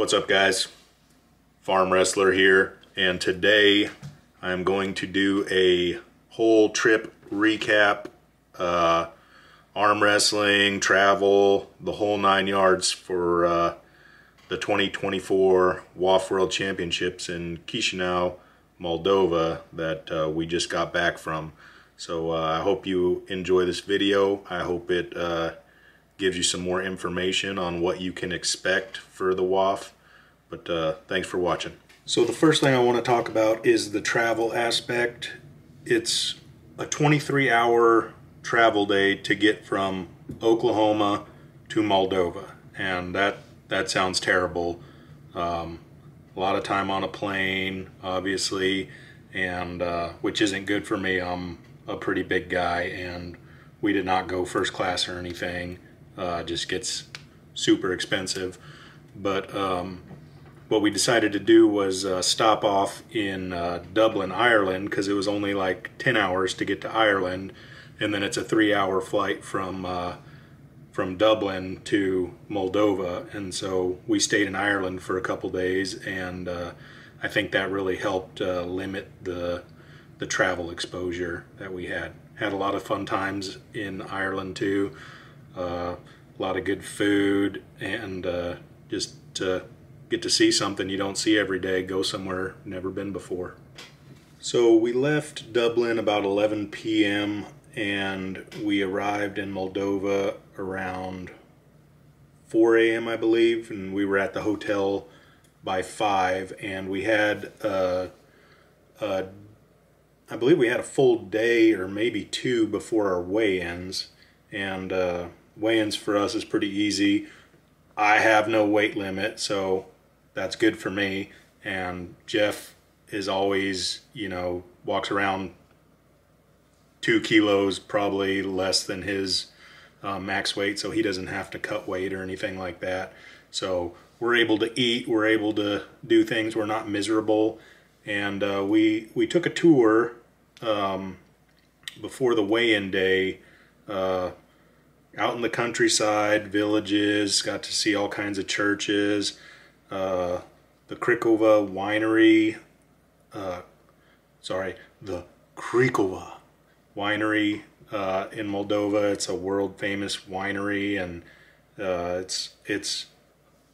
What's up, guys? Farm Wrestler here, and today I'm going to do a whole trip recap, arm wrestling, travel, the whole 9 yards for the 2024 WAF World Championships in Chisinau, Moldova that we just got back from. So I hope you enjoy this video. I hope it gives you some more information on what you can expect for the WAF. But thanks for watching. So the first thing I want to talk about is the travel aspect. It's a 23-hour travel day to get from Oklahoma to Moldova, and that sounds terrible. A lot of time on a plane, obviously, and which isn't good for me. I'm a pretty big guy, and we did not go first class or anything. Just gets super expensive. But what we decided to do was stop off in Dublin, Ireland, because it was only like 10 hours to get to Ireland, and then it's a 3-hour flight from Dublin to Moldova. And so we stayed in Ireland for a couple days, and I think that really helped limit the travel exposure that we had. Had a lot of fun times in Ireland too. A lot of good food, and just to get to see something you don't see every day, go somewhere never been before. So we left Dublin about 11 p.m. and we arrived in Moldova around 4 a.m. I believe, and we were at the hotel by 5, and we had I believe we had a full day or maybe 2 before our weigh-ins, and weigh-ins for us is pretty easy. I have no weight limit, so that's good for me. And Jeff is always, you know, walks around 2 kilos, probably less than his max weight, so he doesn't have to cut weight or anything like that. So we're able to eat, we're able to do things, we're not miserable. And we took a tour before the weigh-in day, out in the countryside, villages, got to see all kinds of churches, the Krikova winery, the Krikova winery in Moldova. It's a world famous winery, and it's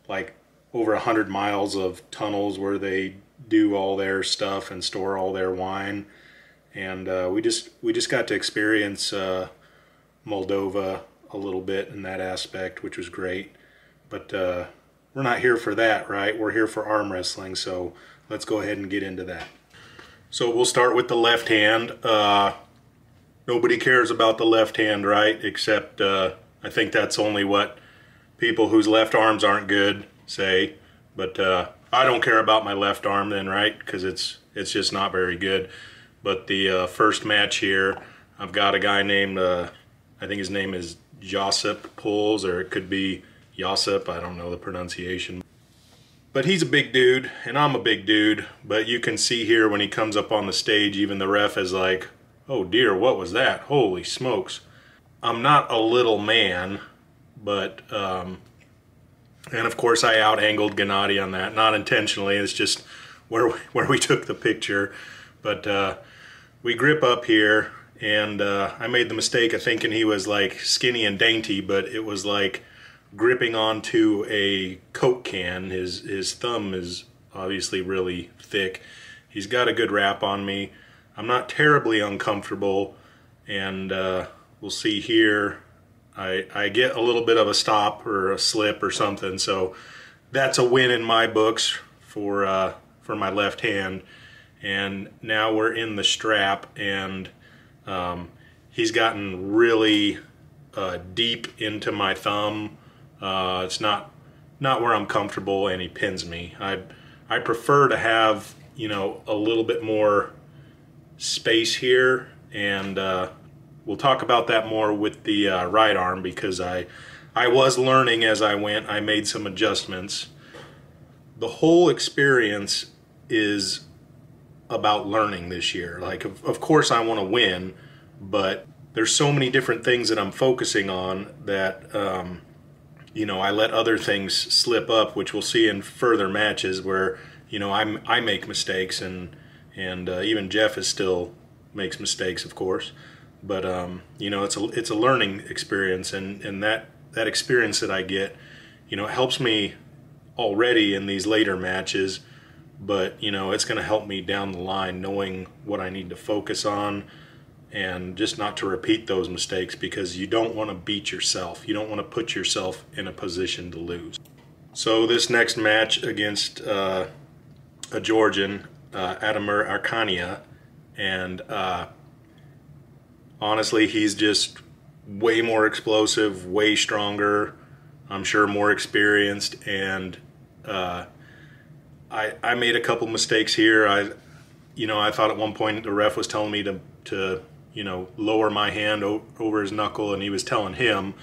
like over 100 miles of tunnels where they do all their stuff and store all their wine. And we just got to experience Moldova a little bit in that aspect, which was great. But we're not here for that, right? We're here for arm wrestling, so let's go ahead and get into that. So we'll start with the left hand. Nobody cares about the left hand, right? Except I think that's only what people whose left arms aren't good say. But I don't care about my left arm then, right? Because it's just not very good. But the first match here, I've got a guy named, I think his name is Josip Pulls, or it could be Josip, I don't know the pronunciation. But he's a big dude, and I'm a big dude. But you can see here when he comes up on the stage, even the ref is like, oh dear, what was that? Holy smokes. I'm not a little man, but, and of course I out-angled Gennady on that. Not intentionally, it's just where we took the picture. But we grip up here, and I made the mistake of thinking he was like skinny and dainty, but it was like gripping onto a Coke can. His thumb is obviously really thick. He's got a good wrap on me. I'm not terribly uncomfortable, and we'll see here. I get a little bit of a stop or a slip or something, so that's a win in my books for my left hand. And now we're in the strap, and he's gotten really deep into my thumb. It's not where I'm comfortable, and he pins me. I prefer to have, you know, a little bit more space here, and we'll talk about that more with the right arm, because I was learning as I went. I made some adjustments. The whole experience is about learning this year. Like, of course I want to win, but there's so many different things that I'm focusing on that I let other things slip up, which we'll see in further matches where, I make mistakes, and even Jeff is still makes mistakes, of course. But it's a learning experience, and that experience that I get, it helps me already in these later matches. But it's going to help me down the line, knowing what I need to focus on, and just not to repeat those mistakes, because you don't want to beat yourself. You don't want to put yourself in a position to lose. So this next match against a Georgian, Adamir Arkania, and honestly, he's just way more explosive, way stronger, I'm sure more experienced, and I made a couple mistakes here. I thought at one point the ref was telling me to lower my hand over his knuckle, and he was telling him,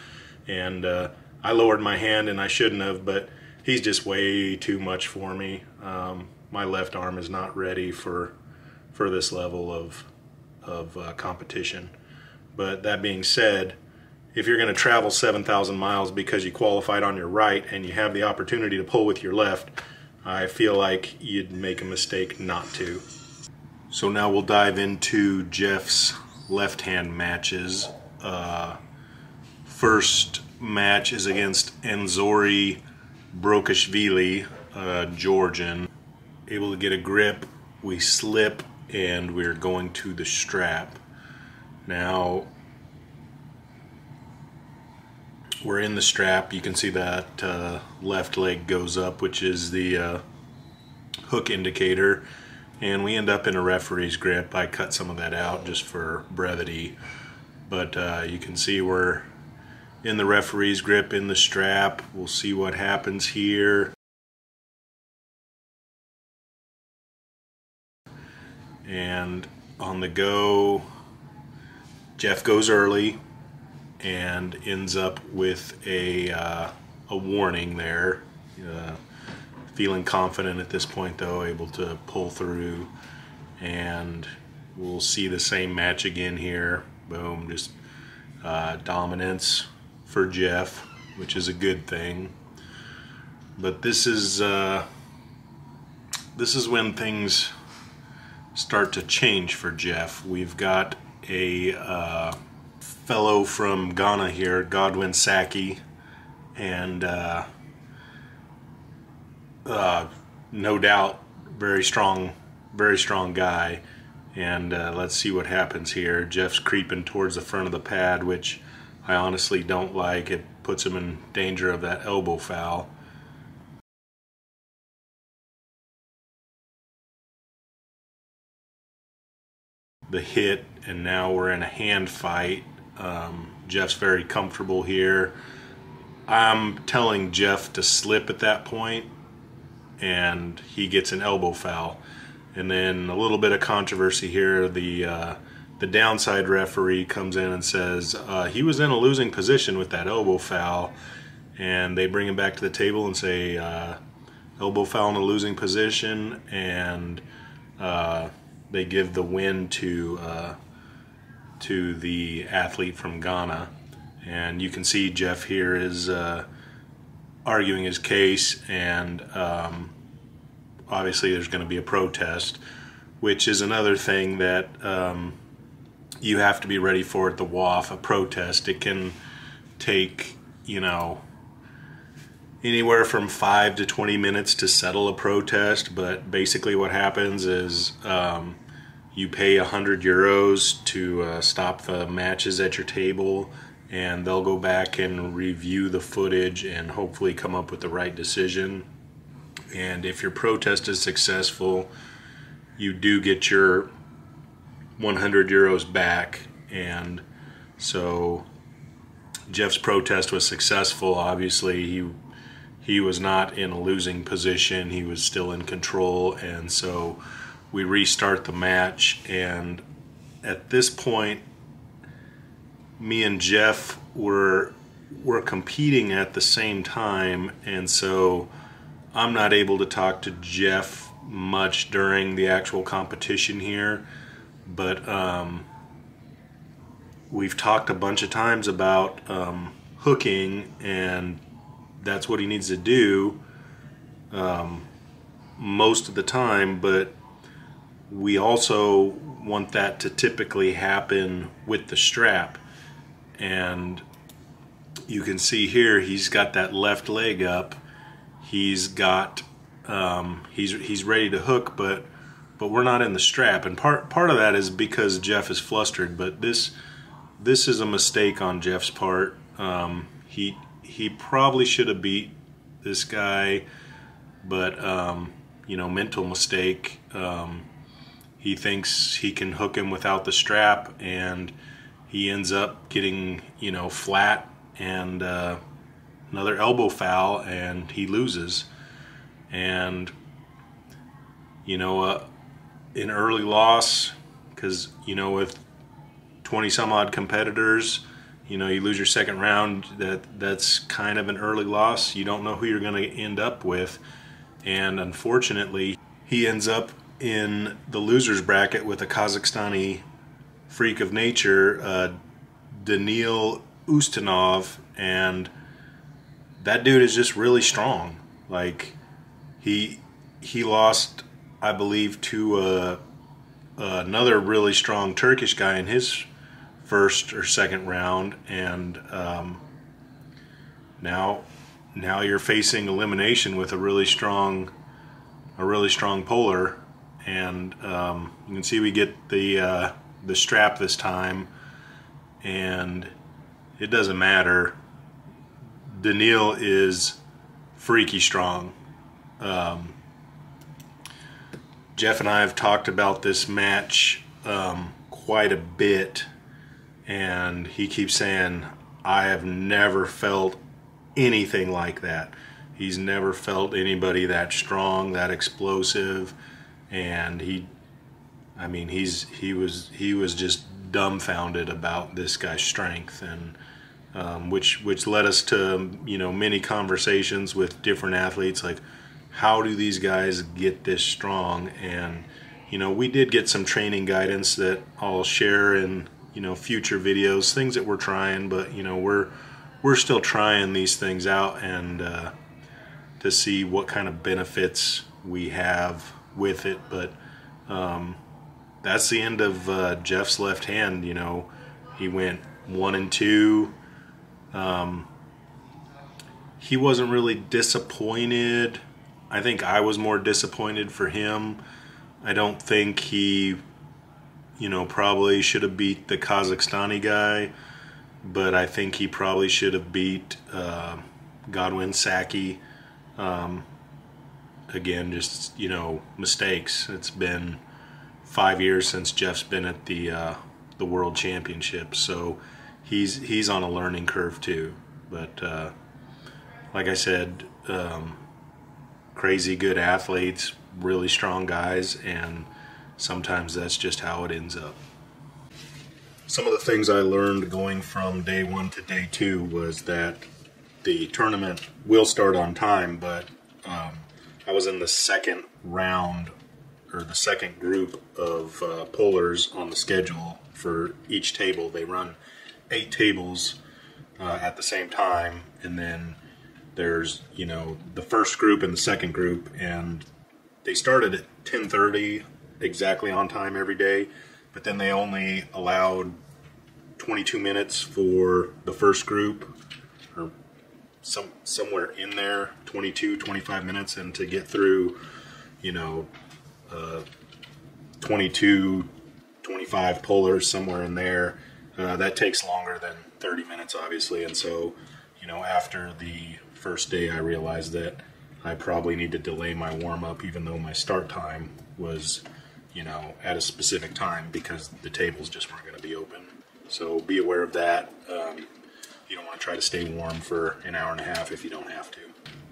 and I lowered my hand, and I shouldn't have, but he's just way too much for me. My left arm is not ready for this level of competition. But that being said, if you're going to travel 7,000 miles because you qualified on your right and you have the opportunity to pull with your left, I feel like you'd make a mistake not to. So now we'll dive into Jeff's left-hand matches. First match is against Enzori Brokashvili, Georgian. Able to get a grip, we slip, and we're going to the strap. Now, we're in the strap. You can see that left leg goes up, which is the hook indicator, and we end up in a referee's grip. I cut some of that out just for brevity, but you can see we're in the referee's grip in the strap. We'll see what happens here. And on the go, Jeff goes early and ends up with a warning there. Feeling confident at this point, though, able to pull through, and we'll see the same match again here. Boom, just dominance for Jeff, which is a good thing. But this is when things start to change for Jeff. We've got a fellow from Ghana here, Godwin Saki, and no doubt very strong guy. And let's see what happens here. Jeff's creeping towards the front of the pad, which I honestly don't like. It puts him in danger of that elbow foul. The hit, and now we're in a hand fight. Jeff's very comfortable here. I'm telling Jeff to slip at that point, and he gets an elbow foul. And then a little bit of controversy here. The downside referee comes in and says he was in a losing position with that elbow foul, and they bring him back to the table and say elbow foul in a losing position, and they give the win to the athlete from Ghana. And you can see Jeff here is arguing his case, and obviously there's going to be a protest, which is another thing that you have to be ready for at the WAF. A protest, it can take anywhere from 5 to 20 minutes to settle a protest, but basically what happens is you pay €100 to stop the matches at your table, and they'll go back and review the footage and hopefully come up with the right decision. And if your protest is successful, you do get your €100 back. And so Jeff's protest was successful. Obviously he was not in a losing position, he was still in control, and so we restart the match. And at this point, me and Jeff were competing at the same time, and so I'm not able to talk to Jeff much during the actual competition here, but we've talked a bunch of times about hooking, and that's what he needs to do most of the time, but we also want that to typically happen with the strap. And you can see here he's got that left leg up. He's got he's ready to hook, but we're not in the strap. And part of that is because Jeff is flustered, but this is a mistake on Jeff's part. He probably should have beat this guy, but you know, mental mistake. He thinks he can hook him without the strap, and he ends up getting, you know, flat and another elbow foul, and he loses. And you know, an early loss, because you know, with 20 some odd competitors, you know, you lose your second round, that's kind of an early loss. You don't know who you're going to end up with. And unfortunately, he ends up in the losers bracket with a Kazakhstani freak of nature, Danil Ustinov, and that dude is just really strong. Like, he lost, I believe, to another really strong Turkish guy in his first or second round, and now you're facing elimination with a really strong puller. And you can see we get the strap this time, and it doesn't matter. Danil is freaky strong. Jeff and I have talked about this match quite a bit, and he keeps saying, I have never felt anything like that. He's never felt anybody that strong, that explosive, and he was just dumbfounded about this guy's strength, and which led us to, you know, many conversations with different athletes, like, how do these guys get this strong? And you know, we did get some training guidance that I'll share in, you know, future videos, things that we're trying, but you know, we're still trying these things out, and to see what kind of benefits we have with it. But that's the end of Jeff's left hand. You know, he went 1 and 2. He wasn't really disappointed. I think I was more disappointed for him. I don't think he, you know, probably should have beat the Kazakhstani guy, but I think he probably should have beat Godwin Saki. Again, just, you know, mistakes. It's been 5 years since Jeff's been at the World Championships, so he's on a learning curve too. But like I said, crazy good athletes, really strong guys, and sometimes that's just how it ends up. Some of the things I learned going from day 1 to day 2 was that the tournament will start on time, but I was in the second round, or the second group of pullers on the schedule for each table. They run 8 tables at the same time, and then there's, you know, the first group and the second group, and they started at 10:30 exactly on time every day, but then they only allowed 22 minutes for the first group, or somewhere in there, 25 minutes, and to get through, you know, 22, 25 pullers, somewhere in there, that takes longer than 30 minutes, obviously. And so, you know, after the first day, I realized that I probably need to delay my warm-up, even though my start time was, you know, at a specific time, because the tables just weren't going to be open. So be aware of that. You don't want to try to stay warm for an hour and a half if you don't have to.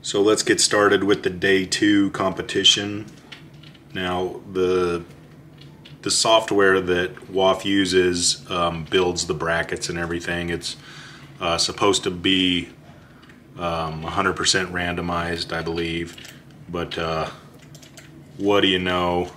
So let's get started with the day 2 competition. Now, the software that WAF uses builds the brackets and everything. It's supposed to be 100% randomized, I believe. But what do you know?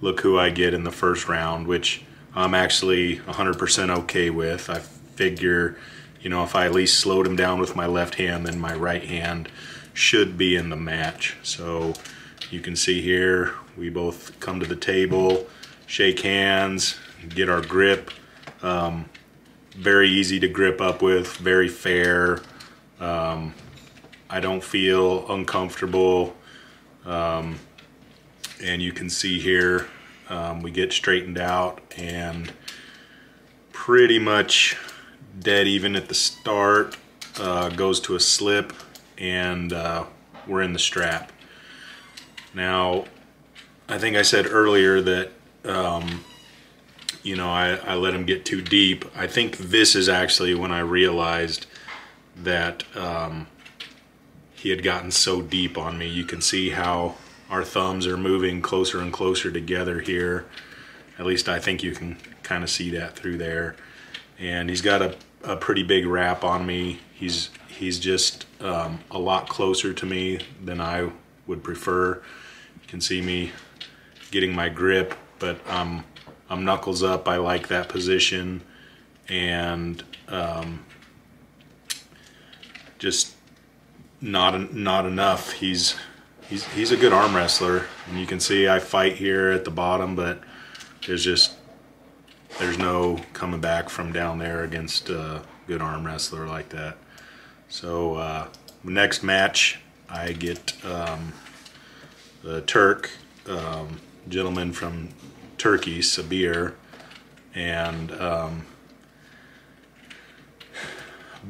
Look who I get in the first round, which I'm actually 100% okay with. I figure you know, if I at least slowed him down with my left hand, then my right hand should be in the match. So you can see here, we both come to the table, shake hands, get our grip. Very easy to grip up with, very fair. I don't feel uncomfortable. And you can see here, we get straightened out and pretty much dead even at the start, goes to a slip, and we're in the strap. Now, I think I said earlier that you know, I let him get too deep. I think this is actually when I realized that he had gotten so deep on me. You can see how our thumbs are moving closer and closer together here. At least I think you can kind of see that through there. And he's got a pretty big wrap on me. He's just a lot closer to me than I would prefer. You can see me getting my grip, but I'm knuckles up. I like that position, and just not enough. He's a good arm wrestler, and you can see I fight here at the bottom, but there's no coming back from down there against a good arm wrestler like that. So next match, I get the Turk gentleman from Turkey, Sabir, and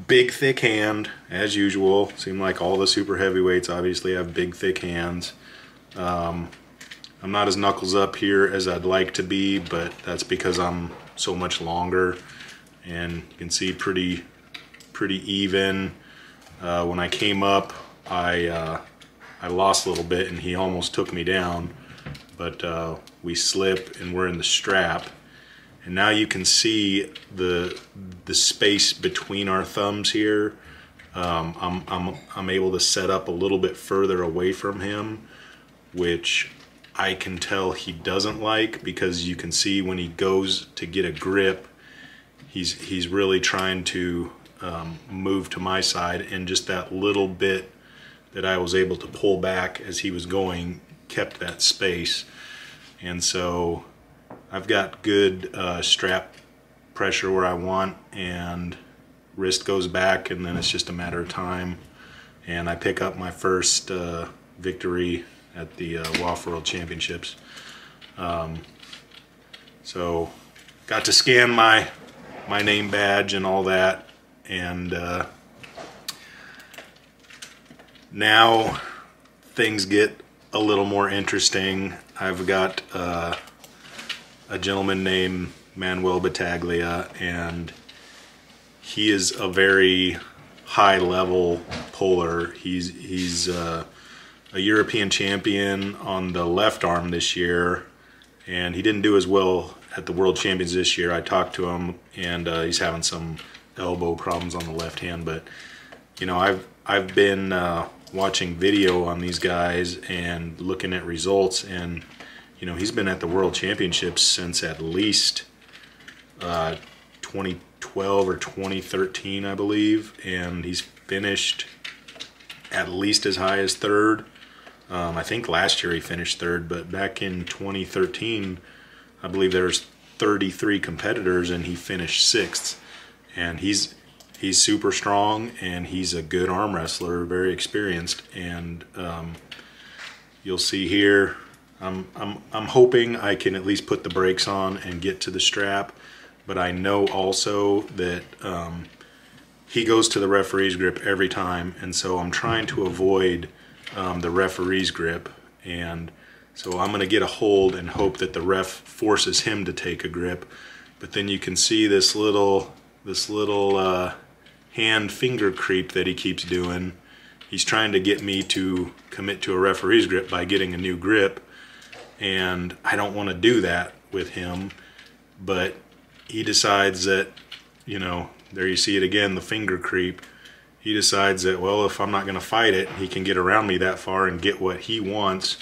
big thick hand as usual. Seem like all the super heavyweights obviously have big thick hands. I'm not as knuckles up here as I'd like to be, but that's because I'm so much longer, and you can see pretty even. When I came up, I lost a little bit and he almost took me down, but we slip and we're in the strap, and now you can see the space between our thumbs here. I'm able to set up a little bit further away from him, which I can tell he doesn't like, because you can see when he goes to get a grip, he's really trying to move to my side, and just that little bit that I was able to pull back as he was going kept that space. And so I've got good strap pressure where I want, and wrist goes back, and then it's just a matter of time, and I pick up my first victory at the WAF World Championships. So got to scan my name badge and all that, and now things get a little more interesting. I've got a gentleman named Manuel Battaglia, and he is a very high level puller. He's a European champion on the left arm this year, and he didn't do as well at the World Champions this year. I talked to him, and he's having some elbow problems on the left hand. But you know, I've been watching video on these guys and looking at results, and you know, he's been at the World Championships since at least 2012 or 2013, I believe, and he's finished at least as high as third. I think last year he finished third, but back in 2013, I believe there's 33 competitors and he finished sixth. And he's super strong, and he's a good arm wrestler, very experienced. And you'll see here, I'm hoping I can at least put the brakes on and get to the strap, but I know also that he goes to the referee's grip every time, and so I'm trying to avoid the referee's grip. And so I'm going to get a hold and hope that the ref forces him to take a grip. But then you can see this little hand finger creep that he keeps doing. He's trying to get me to commit to a referee's grip by getting a new grip, and I don't want to do that with him. But he decides that, you know, there you see it again, the finger creep. He decides that, well, if I'm not going to fight it, he can get around me that far and get what he wants,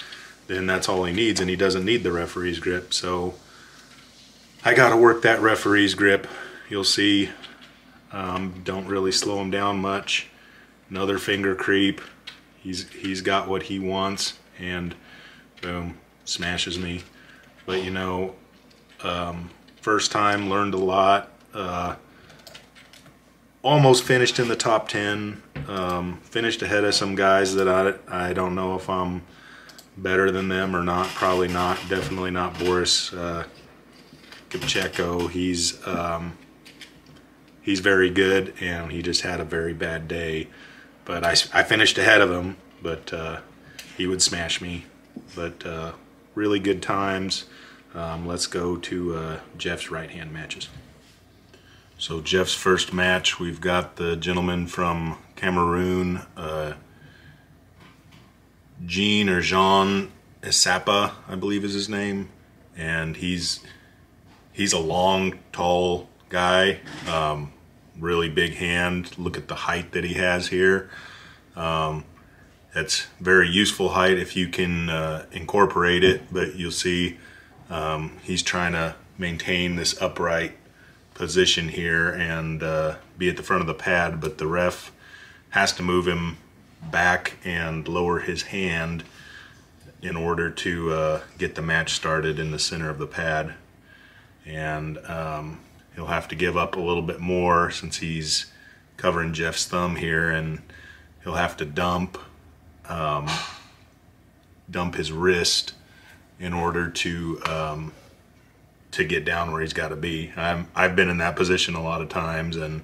then that's all he needs, and he doesn't need the referee's grip. So I got to work that referee's grip. You'll see Don't really slow him down much. Another finger creep. He's got what he wants, and boom, smashes me. But you know, first time, learned a lot. Almost finished in the top 10. Finished ahead of some guys that I don't know if I'm better than them or not. Probably not. Definitely not Boris Kipcheko. He's very good, and he just had a very bad day. But I finished ahead of him, but he would smash me. But really good times. Let's go to Jeff's right-hand matches. So Jeff's first match, we've got the gentleman from Cameroon, Jean Isapa, I believe is his name, and he's a long, tall guy, really big hand. Look at the height that he has here. That's very useful height if you can incorporate it, but you'll see he's trying to maintain this upright position here and be at the front of the pad, but the ref has to move him back and lower his hand in order to get the match started in the center of the pad. And he'll have to give up a little bit more since he's covering Jeff's thumb here, and he'll have to dump his wrist in order to get down where he's got to be. I've been in that position a lot of times, and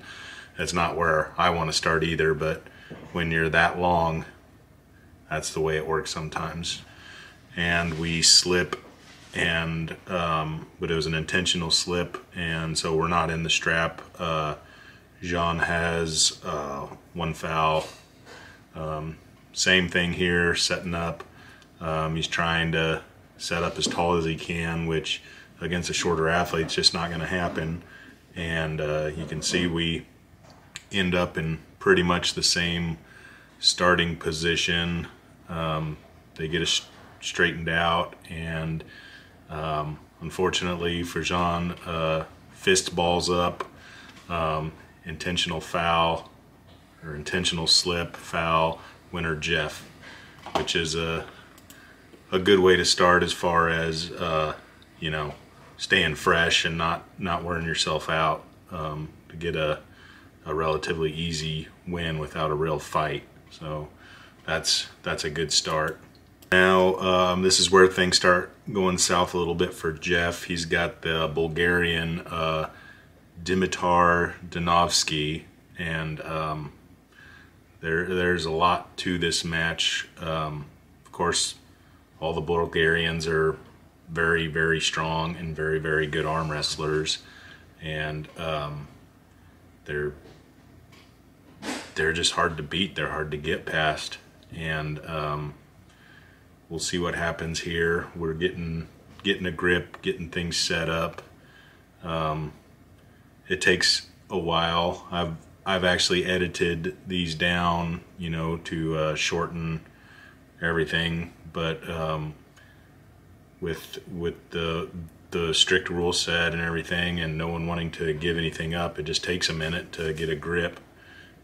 it's not where I want to start either, but when you're that long, that's the way it works sometimes. And we slip, and but it was an intentional slip, and so we're not in the strap. Jean has one foul. Same thing here, setting up. He's trying to set up as tall as he can, which against a shorter athlete, it's just not going to happen. And you can see we end up in pretty much the same starting position. They get us straightened out, and unfortunately for Jean, fist balls up, intentional foul, or intentional slip, foul, winner Jeff, which is a good way to start as far as you know, staying fresh and not wearing yourself out, to get a relatively easy win without a real fight. So that's a good start. Now this is where things start going south a little bit for Jeff. He's got the Bulgarian Dimitar Danovsky, and there's a lot to this match. Of course, all the Bulgarians are very, very strong and very, very good arm wrestlers, and they're just hard to beat. They're hard to get past, and we'll see what happens here. We're getting a grip, getting things set up. It takes a while. I've actually edited these down, you know, to shorten everything, but with the strict rule set and everything, and no one wanting to give anything up, it just takes a minute to get a grip.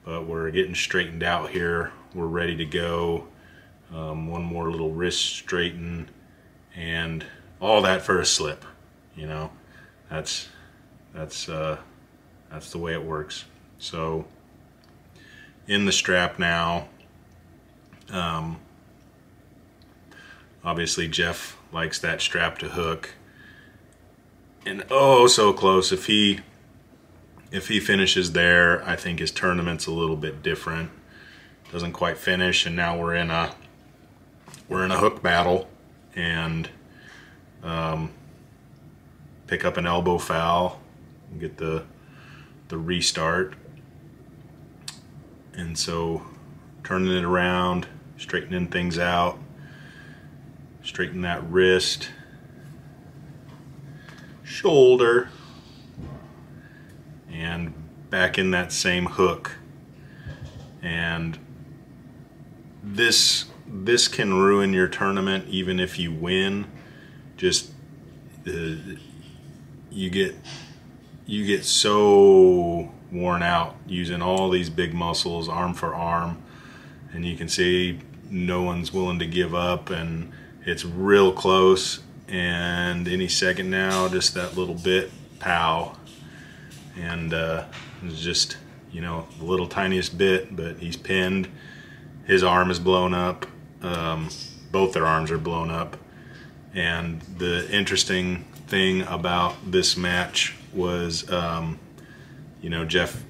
But we're getting straightened out here. We're ready to go. One more little wrist straighten, and all that for a slip. You know, that's the way it works. So in the strap now. Obviously Jeff likes that strap to hook, and oh, so close. If he finishes there, I think his tournament's a little bit different. Doesn't quite finish, and now we're in a hook battle, and pick up an elbow foul and get the restart. And so turning it around, straightening things out, straighten that wrist, shoulder, and back in that same hook. And this can ruin your tournament even if you win. Just you get so worn out, using all these big muscles, arm for arm, and you can see no one's willing to give up, and it's real close, and any second now, just that little bit, pow, and it's just, you know, the little tiniest bit, but he's pinned. His arm is blown up. Both their arms are blown up. And the interesting thing about this match was, you know, Jeff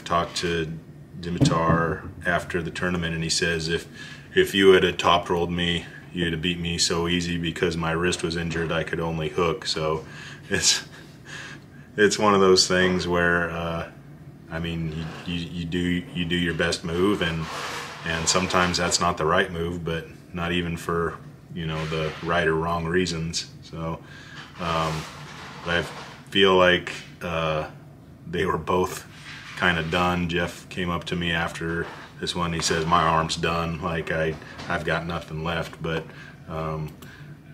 talked to Dimitar after the tournament, and he says, if you had top rolled me, you'd have beat me so easy because my wrist was injured. I could only hook. So it's one of those things where I mean, you do your best move, and sometimes that's not the right move, but not even for, you know, the right or wrong reasons. So I feel like they were both kind of done. Jeff came up to me after this one. He says, my arm's done. Like I've got nothing left, but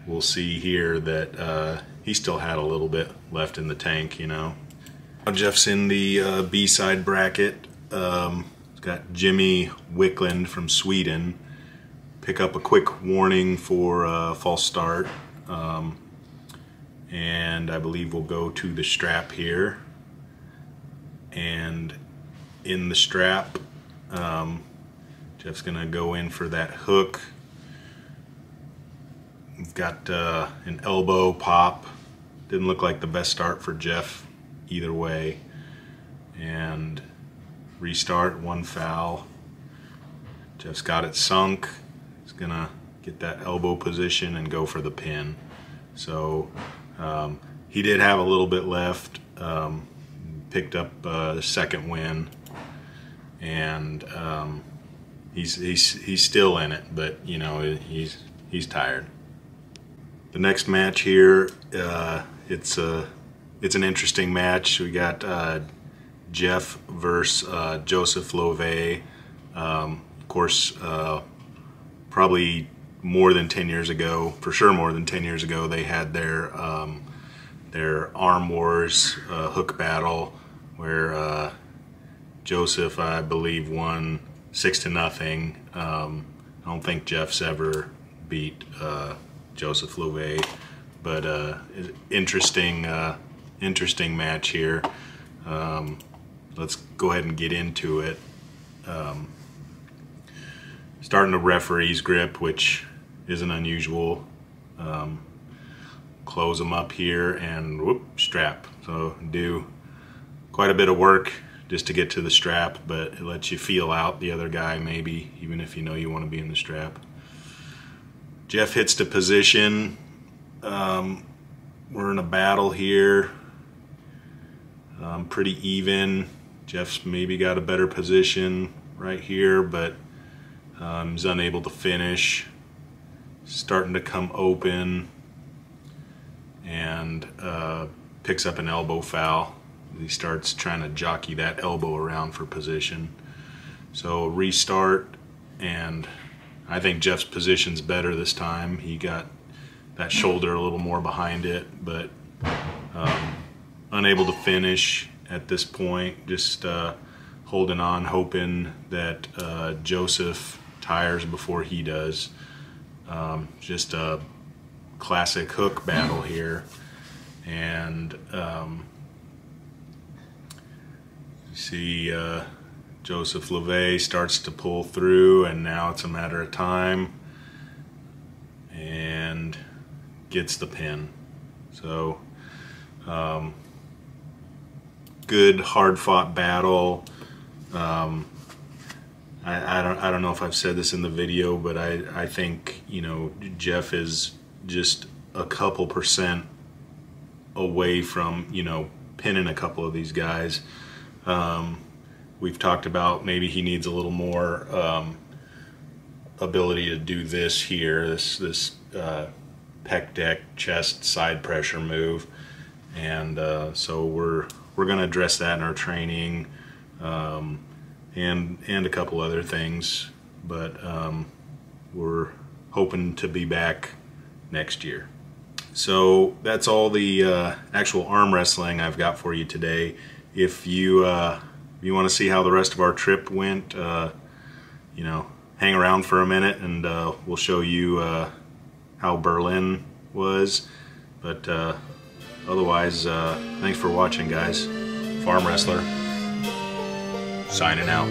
we'll see here that he still had a little bit left in the tank, you know. Jeff's in the B-side bracket. He's got Jimmy Wickland from Sweden. Pick up a quick warning for false start. And I believe we'll go to the strap here. And in the strap, Jeff's gonna go in for that hook. We've got an elbow pop. Didn't look like the best start for Jeff either way. And restart, one foul. Jeff's got it sunk. He's gonna get that elbow position and go for the pin. So he did have a little bit left. Picked up the second win, and he's still in it, but you know, he's tired. The next match here, it's an interesting match. We got Jeff versus Joseph Love. Of course, probably more than 10 years ago, for sure more than 10 years ago, they had their Arm Wars hook battle, where Joseph, I believe, won 6-0. I don't think Jeff's ever beat Joseph Love, but interesting match here. Let's go ahead and get into it. Starting the referee's grip, which isn't unusual. Close them up here and whoop, strap. So do quite a bit of work just to get to the strap, but it lets you feel out the other guy maybe, even if you know you want to be in the strap. Jeff hits the position. We're in a battle here. Pretty even. Jeff's maybe got a better position right here, but he's unable to finish. Starting to come open, and picks up an elbow foul. He starts trying to jockey that elbow around for position. So restart, and I think Jeff's position's better this time. He got that shoulder a little more behind it, but unable to finish at this point. Just holding on, hoping that Joseph tires before he does. Just a classic hook battle here, and you see Joseph Love starts to pull through, and now it's a matter of time, and gets the pin. So good hard-fought battle. I don't know if I've said this in the video, but I think, you know, Jeff is just a couple % away from, you know, pinning a couple of these guys. We've talked about maybe he needs a little more ability to do this here, this pec deck chest side pressure move, and so we're going to address that in our training, and a couple other things, but we're hoping to be back next year. So that's all the actual arm wrestling I've got for you today. If you if you want to see how the rest of our trip went, you know, hang around for a minute and we'll show you how Berlin was. But otherwise, thanks for watching, guys. Farm Wrestler signing out.